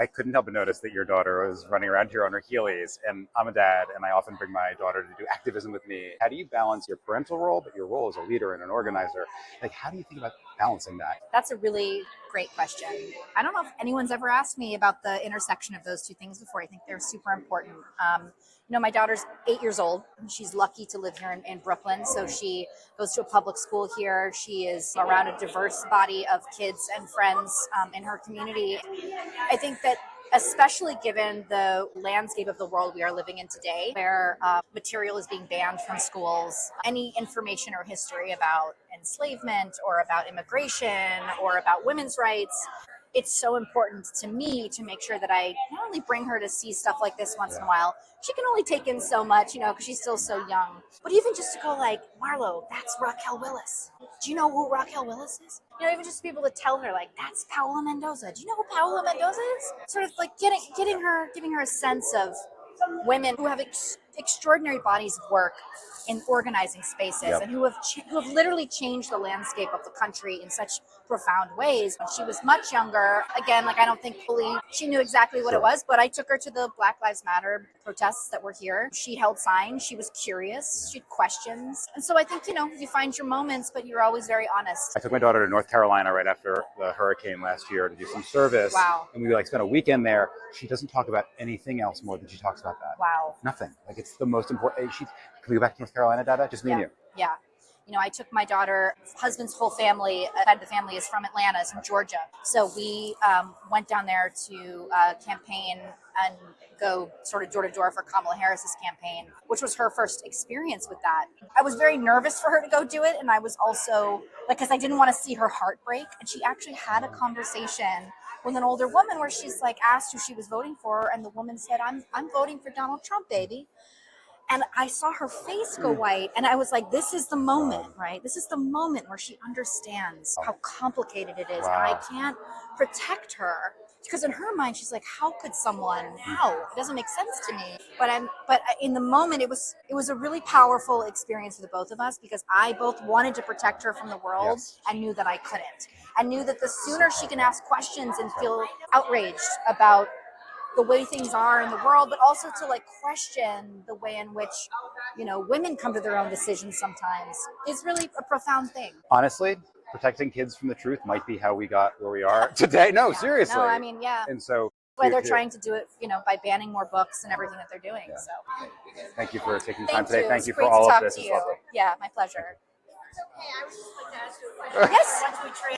I couldn't help but notice that your daughter was running around here on her Heelys, and I'm a dad, and I often bring my daughter to do activism with me. How do you balance your parental role, but your role as a leader and an organizer? Like, how do you think about balancing that? That's a really great question. I don't know if anyone's ever asked me about the intersection of those two things before. I think they're super important. My daughter's 8 years old. She's lucky to live here in Brooklyn. So she goes to a public school here. She is around a diverse body of kids and friends in her community. I think that especially given the landscape of the world we are living in today, where material is being banned from schools, any information or history about enslavement or about immigration or about women's rights, it's so important to me to make sure that I not only bring her to see stuff like this once in a while. She can only take in so much, because she's still so young. But even just to go like, Marlo, that's Raquel Willis. Do you know who Raquel Willis is? Even just to be able to tell her, like, that's Paola Mendoza. Do you know who Paola Mendoza is? Sort of like giving her a sense of women who have extraordinary bodies of work in organizing spaces, and who have literally changed the landscape of the country in such profound ways. When she was much younger, again, I don't think fully she knew exactly what it was, but I took her to the Black Lives Matter protests that were here. She held signs. She was curious. She had questions. And so I think, you find your moments, but you're always very honest. I took my daughter to North Carolina right after the hurricane last year to do some service. Wow. And we spent a weekend there. She doesn't talk about anything else more than she talks about that. Wow. Nothing. It's the most important. Can we go back to North Carolina, Dada? Just me and you. Yeah. I took my daughter, husband's whole family, side of the family is from Atlanta, is from Georgia. So we went down there to campaign and go sort of door to door for Kamala Harris's campaign, which was her first experience with that. I was very nervous for her to go do it. And I was also, because I didn't want to see her heart break. And she actually had a conversation with an older woman where she's asked who she was voting for. And the woman said, I'm voting for Donald Trump, baby. And I saw her face go white, and I was like, this is the moment, right? This is the moment where she understands how complicated it is. And I can't protect her because in her mind, she's like, how could someone, how? It doesn't make sense to me. But in the moment, it was a really powerful experience for the both of us because I both wanted to protect her from the world and knew that I couldn't. I knew that the sooner she can ask questions and feel outraged about the way things are in the world, but also to question the way in which, women come to their own decisions sometimes is really a profound thing. Honestly, protecting kids from the truth might be how we got where we are today. No, seriously. No, I mean, yeah. And so why they're trying to do it, by banning more books and everything that they're doing. Yeah. So thank you for taking time today. Thank you for great all to of talk this. to It's you. lovely. Yeah, my pleasure. It's okay. I would just like to ask you a question. Yes.